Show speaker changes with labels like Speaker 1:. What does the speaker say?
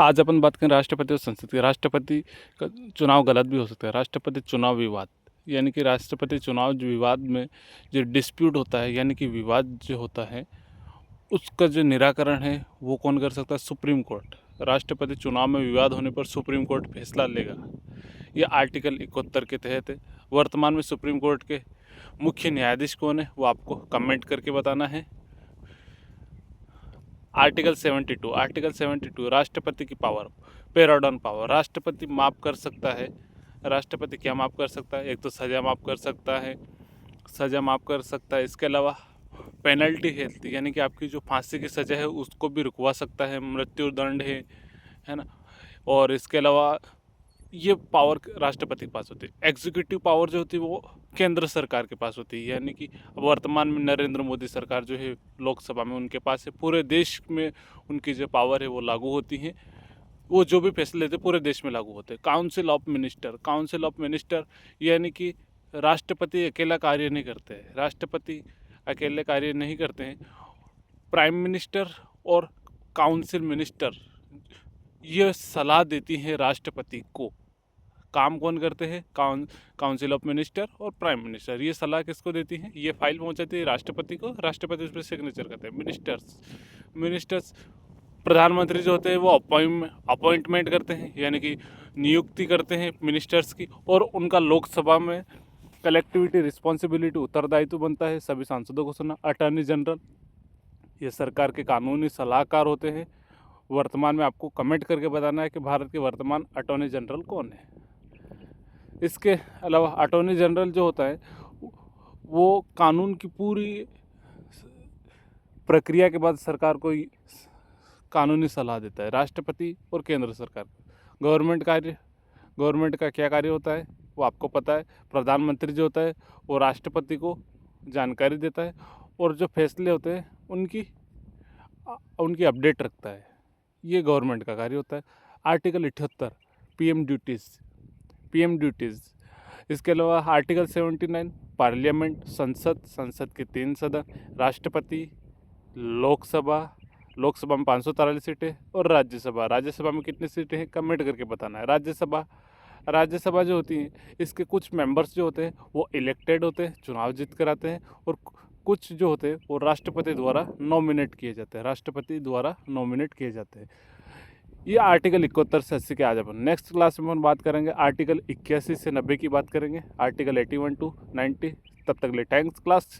Speaker 1: आज अपन बात करें राष्ट्रपति और संसद की। राष्ट्रपति का चुनाव गलत भी हो सकता है। राष्ट्रपति चुनाव विवाद, यानी कि राष्ट्रपति चुनाव जो विवाद में जो डिस्प्यूट होता है, यानी कि विवाद जो होता है, उसका जो निराकरण है वो कौन कर सकता है? Supreme court. राष्ट्रपति चुनाव में विवाद होने पर सुप्रीम कोर्ट फैसला लेगा। ये आर्टिकल 71 के तहत है। वर्तमान में सुप्रीम कोर्ट के मुख्य न्यायाधीश कौन है वो आपको कमेंट करके बताना है। आर्टिकल 72 राष्ट्रपति की पावर, पैराडॉन पावर। राष्ट्रपति माफ़ कर सकता है। राष्ट्रपति क्या माफ़ कर सकता है? एक तो सज़ा माफ़ कर सकता है, सज़ा माफ़ कर सकता है। इसके अलावा पेनल्टी है, यानी कि आपकी जो फांसी की सज़ा है उसको भी रुकवा सकता है, मृत्यु दंड है ना। और इसके अलावा ये पावर राष्ट्रपति के पास होती है। एग्जीक्यूटिव पावर जो होती है वो केंद्र सरकार के पास होती है, यानी कि वर्तमान में नरेंद्र मोदी सरकार जो है लोकसभा में उनके पास है। पूरे देश में उनकी जो पावर है वो लागू होती है। वो जो भी फैसले लेते हैं पूरे देश में लागू होते हैं। काउंसिल ऑफ मिनिस्टर यानी कि राष्ट्रपति अकेला कार्य नहीं करते हैं। राष्ट्रपति अकेले कार्य नहीं करते हैं। प्राइम मिनिस्टर और काउंसिल मिनिस्टर ये सलाह देती हैं राष्ट्रपति को। काम कौन करते हैं? काउंसिल ऑफ मिनिस्टर और प्राइम मिनिस्टर। ये सलाह किसको देती हैं? ये फाइल पहुंचाती है राष्ट्रपति को, राष्ट्रपति उस पर सिग्नेचर करते हैं। मिनिस्टर्स प्रधानमंत्री जो होते हैं वो अपॉइंटमेंट करते हैं, यानी कि नियुक्ति करते हैं मिनिस्टर्स की, और उनका लोकसभा में कलेक्टिविटी रिस्पॉन्सिबिलिटी, उत्तरदायित्व बनता है सभी सांसदों को सुनना। अटॉर्नी जनरल ये सरकार के कानूनी सलाहकार होते हैं। वर्तमान में आपको कमेंट करके बताना है कि भारत के वर्तमान अटॉर्नी जनरल कौन है। इसके अलावा अटॉर्नी जनरल जो होता है वो कानून की पूरी प्रक्रिया के बाद सरकार को कानूनी सलाह देता है। राष्ट्रपति और केंद्र सरकार, गवर्नमेंट का क्या कार्य होता है वो आपको पता है। प्रधानमंत्री जो होता है वो राष्ट्रपति को जानकारी देता है और जो फैसले होते हैं उनकी अपडेट रखता है। ये गवर्नमेंट का कार्य होता है। Article 78 PM duties. इसके अलावा आर्टिकल 79 पार्लियामेंट, संसद के 3 सदन, राष्ट्रपति, लोकसभा में 543 सीटें, और राज्यसभा में कितनी सीटें हैं कमेंट करके बताना है। राज्यसभा जो होती है इसके कुछ मेंबर्स जो होते हैं वो इलेक्टेड होते हैं, चुनाव जीत कर आते हैं, और कुछ जो होते हैं वो राष्ट्रपति द्वारा नॉमिनेट किए जाते हैं। ये आर्टिकल 71 से 80 के आज अपन नेक्स्ट क्लास में हम बात करेंगे। आर्टिकल 81 से 90 की बात करेंगे, आर्टिकल 81 to 90। तब तक ले थैंक्स क्लास।